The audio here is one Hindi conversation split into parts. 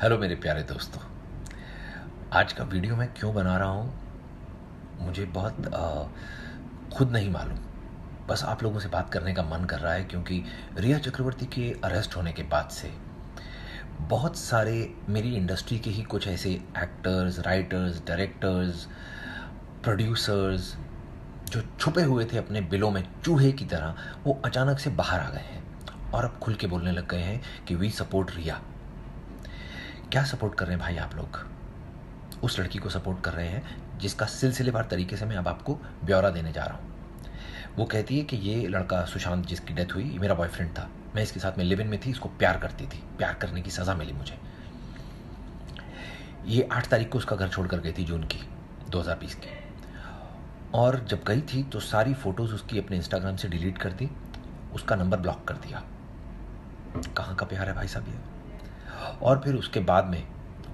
हेलो मेरे प्यारे दोस्तों। आज का वीडियो मैं क्यों बना रहा हूँ मुझे बहुत खुद नहीं मालूम। बस आप लोगों से बात करने का मन कर रहा है क्योंकि रिया चक्रवर्ती के अरेस्ट होने के बाद से बहुत सारे मेरी इंडस्ट्री के ही कुछ ऐसे एक्टर्स, राइटर्स, डायरेक्टर्स, प्रोड्यूसर्स जो छुपे हुए थे अपने बिलों में चूहे की तरह, वो अचानक से बाहर आ गए हैं और अब खुल के बोलने लग गए हैं कि वी सपोर्ट रिया। क्या सपोर्ट कर रहे हैं भाई आप लोग? उस लड़की को सपोर्ट कर रहे हैं जिसका सिलसिलेवार तरीके से मैं अब आपको ब्यौरा देने जा रहा हूँ। वो कहती है कि ये लड़का सुशांत जिसकी डेथ हुई, ये मेरा बॉयफ्रेंड था, मैं इसके साथ में लिव इन में थी, इसको प्यार करती थी, प्यार करने की सज़ा मिली मुझे। ये 8 तारीख को उसका घर छोड़ कर गई थी, जून की 2020 की। और जब गई थी तो सारी फ़ोटोज़ उसकी अपने इंस्टाग्राम से डिलीट कर दी, उसका नंबर ब्लॉक कर दिया। कहाँ का प्यार है भाई साहब ये? और फिर उसके बाद में,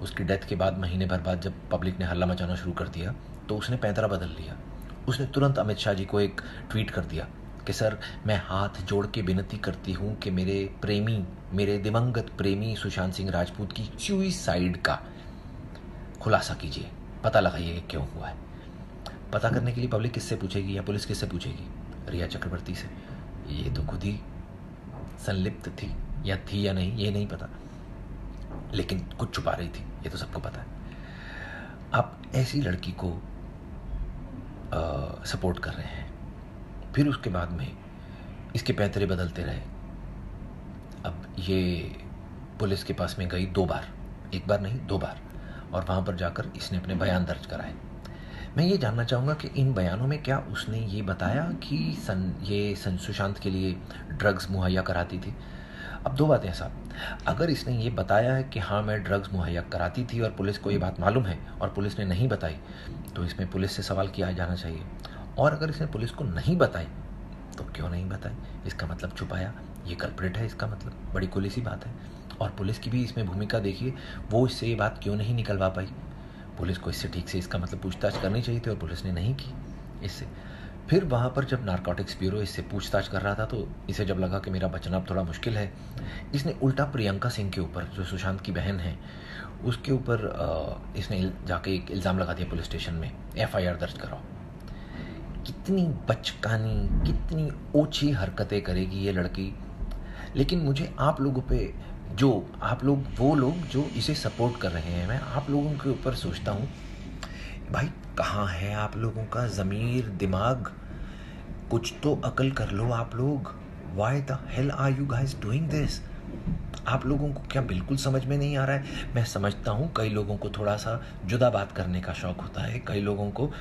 उसकी डेथ के बाद महीने भर बाद जब पब्लिक ने हल्ला मचाना शुरू कर दिया तो उसने पैंतरा बदल लिया। उसने तुरंत अमित शाह जी को एक ट्वीट कर दिया कि सर, मैं हाथ जोड़ के विनती करती हूँ कि मेरे प्रेमी, मेरे दिवंगत प्रेमी सुशांत सिंह राजपूत की सुसाइड का खुलासा कीजिए, पता लगाइए क्यों हुआ है। पता करने के लिए पब्लिक किससे पूछेगी या पुलिस किससे पूछेगी? रिया चक्रवर्ती से। ये तो खुद ही संलिप्त थी या नहीं ये नहीं पता, लेकिन कुछ छुपा रही थी, ये तो सबको पता है। आप ऐसी लड़की को सपोर्ट कर रहे हैं, फिर उसके बाद में इसके पैंतरे बदलते रहे। अब ये पुलिस के पास में गई 2 बार, एक बार नहीं 2 बार, और वहाँ पर जाकर इसने अपने बयान दर्ज कराए। मैं ये जानना चाहूँगा कि इन बयानों में क्या उसने ये बताया कि सुशांत के लिए ड्रग्स मुहैया कराती थी? अब 2 बातें हैं साहब, अगर इसने ये बताया है कि हाँ मैं ड्रग्स मुहैया कराती थी और पुलिस को ये बात मालूम है और पुलिस ने नहीं बताई, तो इसमें पुलिस से सवाल किया जाना चाहिए। और अगर इसने पुलिस को नहीं बताई तो क्यों नहीं बताई? इसका मतलब छुपाया, ये कल्प्रिट है, इसका मतलब बड़ी खुली सी बात है। और पुलिस की भी इसमें भूमिका देखिए, वो इससे ये बात क्यों नहीं निकलवा पाई? पुलिस को इससे ठीक से इसका मतलब पूछताछ करनी चाहिए थी और पुलिस ने नहीं की इससे। फिर वहाँ पर जब नारकोटिक्स ब्यूरो इससे पूछताछ कर रहा था तो इसे जब लगा कि मेरा बचना अब थोड़ा मुश्किल है, इसने उल्टा प्रियंका सिंह के ऊपर, जो सुशांत की बहन है, उसके ऊपर इसने जाके एक इल्ज़ाम लगा दिया पुलिस स्टेशन में, FIR दर्ज कराओ। कितनी बचकानी, कितनी ओछी हरकतें करेगी ये लड़की। लेकिन मुझे आप लोगों पे, जो आप लोग, वो लोग जो इसे सपोर्ट कर रहे हैं, मैं आप लोगों के ऊपर सोचता हूँ, भाई कहाँ है आप लोगों का ज़मीर, दिमाग? कुछ तो अकल कर लो आप लोग। Why the hell are you guys doing this? आप लोगों को क्या बिल्कुल समझ में नहीं आ रहा है? मैं समझता हूँ कई लोगों को थोड़ा सा जुदा बात करने का शौक़ होता है, कई लोगों को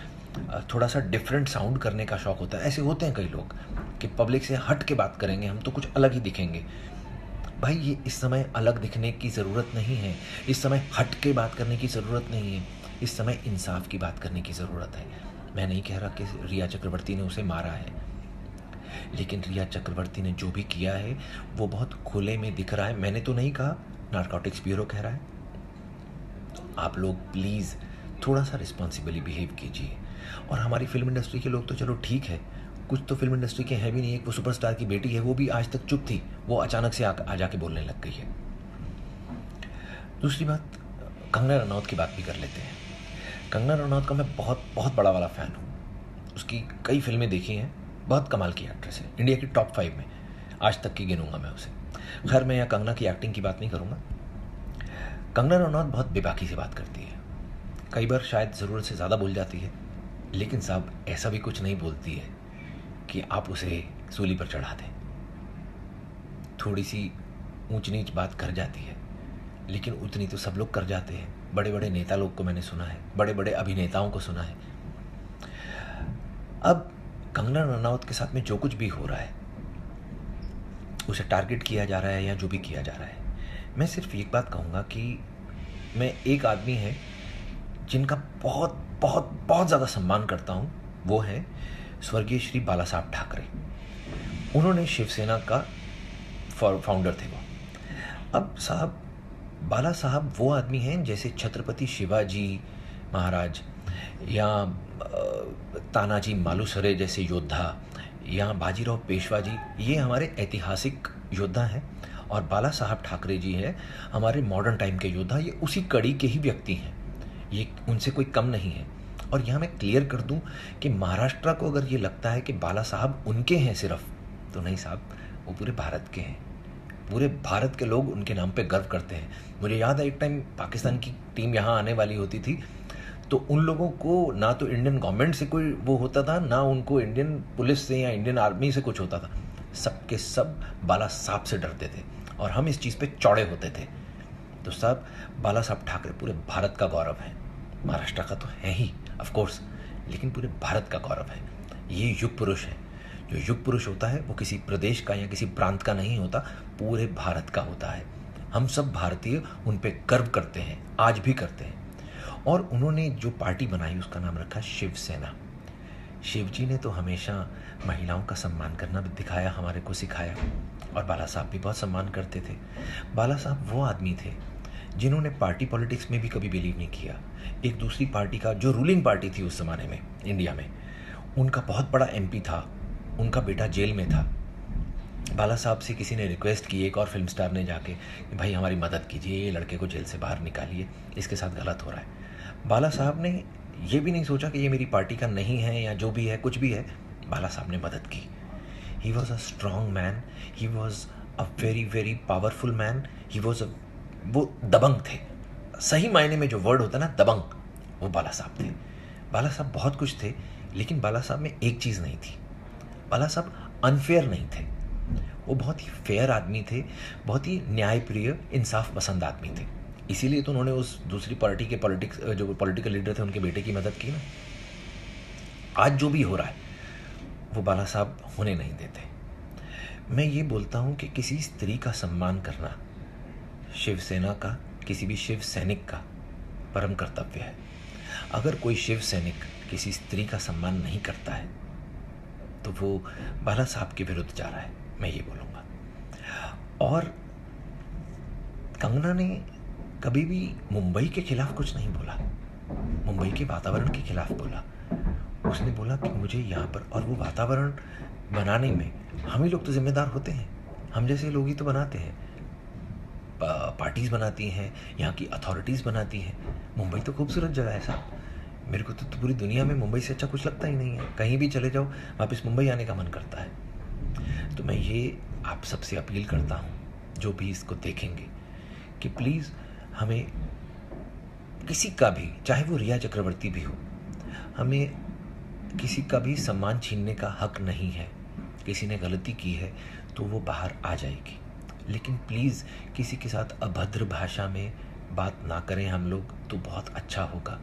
थोड़ा सा डिफरेंट साउंड करने का शौक़ होता है। ऐसे होते हैं कई लोग कि पब्लिक से हट के बात करेंगे हम तो कुछ अलग ही दिखेंगे। भाई ये इस समय अलग दिखने की ज़रूरत नहीं है, इस समय हट के बात करने की ज़रूरत नहीं है, इस समय इंसाफ की बात करने की ज़रूरत है। मैं नहीं कह रहा कि रिया चक्रवर्ती ने उसे मारा है, लेकिन रिया चक्रवर्ती ने जो भी किया है वो बहुत खुले में दिख रहा है। मैंने तो नहीं कहा, नारकोटिक्स ब्यूरो कह रहा है। आप लोग प्लीज़ थोड़ा सा रिस्पॉन्सिबली बिहेव कीजिए। और हमारी फिल्म इंडस्ट्री के लोग तो चलो ठीक है, कुछ तो फिल्म इंडस्ट्री के हैं भी नहीं। एक वो सुपरस्टार की बेटी है, वो भी आज तक चुप थी, वो अचानक से आ जाके बोलने लग गई है। दूसरी बात, कंगना रनौत की बात भी कर लेते हैं। कंगना रनौत का मैं बहुत बहुत बड़ा वाला फ़ैन हूँ। उसकी कई फिल्में देखी हैं, बहुत कमाल की एक्ट्रेस है, इंडिया की टॉप 5 में आज तक की गिनूंगा मैं उसे। खैर मैं यहाँ कंगना की एक्टिंग की बात नहीं करूँगा। कंगना रनौत बहुत बेबाकी से बात करती है, कई बार शायद ज़रूरत से ज़्यादा बोल जाती है, लेकिन साहब ऐसा भी कुछ नहीं बोलती है कि आप उसे सूली पर चढ़ा दें। थोड़ी सी ऊंच नीच बात कर जाती है, लेकिन उतनी तो सब लोग कर जाते हैं। बड़े बड़े नेता लोग को मैंने सुना है, बड़े बड़े अभिनेताओं को सुना है। अब कंगना रनौत के साथ में जो कुछ भी हो रहा है, उसे टारगेट किया जा रहा है या जो भी किया जा रहा है, मैं सिर्फ एक बात कहूँगा कि मैं एक आदमी है जिनका बहुत बहुत बहुत ज़्यादा सम्मान करता हूँ, वो है स्वर्गीय श्री बाला साहब ठाकरे। उन्होंने शिवसेना का फाउंडर थे वो। अब साहब, बाला साहब वो आदमी हैं जैसे छत्रपति शिवाजी महाराज या तानाजी मालुसरे जैसे योद्धा या बाजीराव पेशवा जी, ये हमारे ऐतिहासिक योद्धा हैं और बाला साहब ठाकरे जी हैं हमारे मॉडर्न टाइम के योद्धा, ये उसी कड़ी के ही व्यक्ति हैं, ये उनसे कोई कम नहीं है। और यहाँ मैं क्लियर कर दूँ कि महाराष्ट्र को अगर ये लगता है कि बाला साहब उनके हैं सिर्फ, तो नहीं साहब, वो पूरे भारत के हैं। पूरे भारत के लोग उनके नाम पे गर्व करते हैं। मुझे याद है एक टाइम पाकिस्तान की टीम यहाँ आने वाली होती थी, तो उन लोगों को ना तो इंडियन गवर्नमेंट से कोई वो होता था, ना उनको इंडियन पुलिस से या इंडियन आर्मी से कुछ होता था। सब के सब बाला साहब से डरते थे और हम इस चीज़ पे चौड़े होते थे। तो साहब, बाला साहब ठाकरे पूरे भारत का गौरव है। महाराष्ट्र का तो है ही ऑफ कोर्स, लेकिन पूरे भारत का गौरव है। ये युग पुरुष है। जो युग पुरुष होता है वो किसी प्रदेश का या किसी प्रांत का नहीं होता, पूरे भारत का होता है। हम सब भारतीय उन पे गर्व करते हैं, आज भी करते हैं। और उन्होंने जो पार्टी बनाई उसका नाम रखा शिवसेना। शिव जी ने तो हमेशा महिलाओं का सम्मान करना भी दिखाया, हमारे को सिखाया, और बाला साहब भी बहुत सम्मान करते थे। बाला साहब वो आदमी थे जिन्होंने पार्टी पॉलिटिक्स में भी कभी बिलीव नहीं किया। एक दूसरी पार्टी का, जो रूलिंग पार्टी थी उस ज़माने में इंडिया में, उनका बहुत बड़ा एमपी था, उनका बेटा जेल में था। बाला साहब से किसी ने रिक्वेस्ट की, एक और फिल्म स्टार ने जाके, कि भाई हमारी मदद कीजिए, ये लड़के को जेल से बाहर निकालिए, इसके साथ गलत हो रहा है। बाला साहब ने ये भी नहीं सोचा कि ये मेरी पार्टी का नहीं है या जो भी है, कुछ भी है, बाला साहब ने मदद की। He was a strong man, he was a very very powerful man, he was वो दबंग थे। सही मायने में जो वर्ड होता है ना, दबंग, वो बाला साहब थे। बाला साहब बहुत कुछ थे, लेकिन बाला साहब में एक चीज़ नहीं थी, बाला साहब अनफेयर नहीं थे। वो बहुत ही फेयर आदमी थे, बहुत ही न्यायप्रिय, इंसाफ पसंद आदमी थे। इसीलिए तो उन्होंने उस दूसरी पार्टी के जो पॉलिटिकल लीडर थे उनके बेटे की मदद की ना। आज जो भी हो रहा है वो बाला साहब होने नहीं देते। मैं ये बोलता हूँ कि किसी स्त्री का सम्मान करना शिवसेना का, किसी भी शिव सैनिक का परम कर्तव्य है। अगर कोई शिव सैनिक किसी स्त्री का सम्मान नहीं करता है तो वो बाला साहब के विरुद्ध जा रहा है, मैं ये बोलूँगा। और कंगना ने कभी भी मुंबई के खिलाफ कुछ नहीं बोला, मुंबई के वातावरण के खिलाफ बोला। उसने बोला कि मुझे यहाँ पर, और वो वातावरण बनाने में हम ही लोग तो जिम्मेदार होते हैं, हम जैसे लोग ही तो बनाते हैं। पार्टीज़ बनाती हैं, यहाँ की अथॉरिटीज़ बनाती हैं। मुंबई तो खूबसूरत जगह है साहब, मेरे को तो पूरी दुनिया में मुंबई से अच्छा कुछ लगता ही नहीं है। कहीं भी चले जाओ वापस मुंबई आने का मन करता है। तो मैं ये आप सबसे अपील करता हूँ, जो भी इसको देखेंगे, कि प्लीज़ हमें किसी का भी, चाहे वो रिया चक्रवर्ती भी हो, हमें किसी का भी सम्मान छीनने का हक नहीं है। किसी ने गलती की है तो वो बाहर आ जाएगी, लेकिन प्लीज़ किसी के साथ अभद्र भाषा में बात ना करें हम लोग, तो बहुत अच्छा होगा।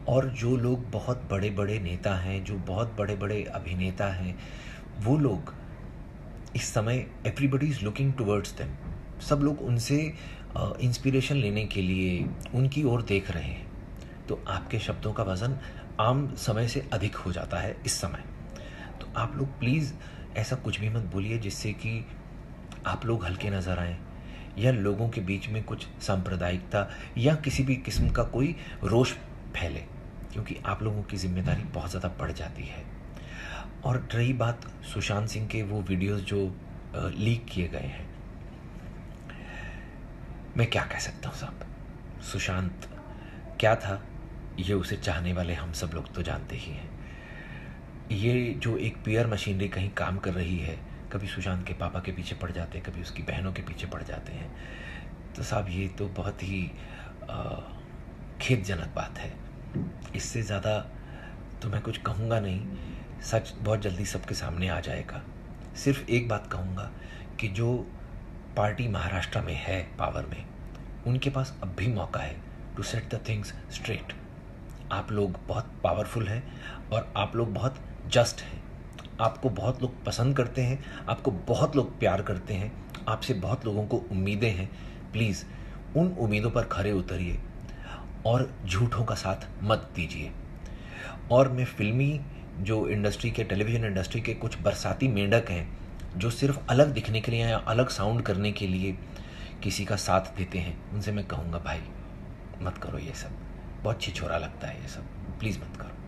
और जो लोग बहुत बड़े बड़े नेता हैं, जो बहुत बड़े बड़े अभिनेता हैं, वो लोग इस समय everybody is looking towards them, सब लोग उनसे इंस्पिरेशन लेने के लिए उनकी ओर देख रहे हैं। तो आपके शब्दों का वज़न आम समय से अधिक हो जाता है इस समय। तो आप लोग प्लीज़ ऐसा कुछ भी मत बोलिए जिससे कि आप लोग हल्के नज़र आएँ, या लोगों के बीच में कुछ सांप्रदायिकता या किसी भी किस्म का कोई रोष फैले, क्योंकि आप लोगों की जिम्मेदारी बहुत ज़्यादा बढ़ जाती है। और रही बात सुशांत सिंह के वो वीडियोस जो लीक किए गए हैं, मैं क्या कह सकता हूँ साहब, सुशांत क्या था ये उसे चाहने वाले हम सब लोग तो जानते ही हैं। ये जो एक पीआर मशीनरी कहीं काम कर रही है, कभी सुशांत के पापा के पीछे पड़ जाते हैं, कभी उसकी बहनों के पीछे पड़ जाते हैं, तो साहब ये तो बहुत ही खेदजनक बात है। इससे ज़्यादा तो मैं कुछ कहूँगा नहीं, सच बहुत जल्दी सबके सामने आ जाएगा। सिर्फ एक बात कहूँगा कि जो पार्टी महाराष्ट्र में है पावर में, उनके पास अब भी मौका है to set the things straight. आप लोग बहुत पावरफुल हैं और आप लोग बहुत जस्ट हैं, आपको बहुत लोग पसंद करते हैं, आपको बहुत लोग प्यार करते हैं, आपसे बहुत लोगों को उम्मीदें हैं। प्लीज़ उन उम्मीदों पर खरे उतरिए और झूठों का साथ मत दीजिए। और मैं फिल्मी जो इंडस्ट्री के, टेलीविज़न इंडस्ट्री के कुछ बरसाती मेंढक हैं जो सिर्फ अलग दिखने के लिए या अलग साउंड करने के लिए किसी का साथ देते हैं, उनसे मैं कहूँगा भाई मत करो ये सब, बहुत छिछोरा लगता है ये सब, प्लीज़ मत करो।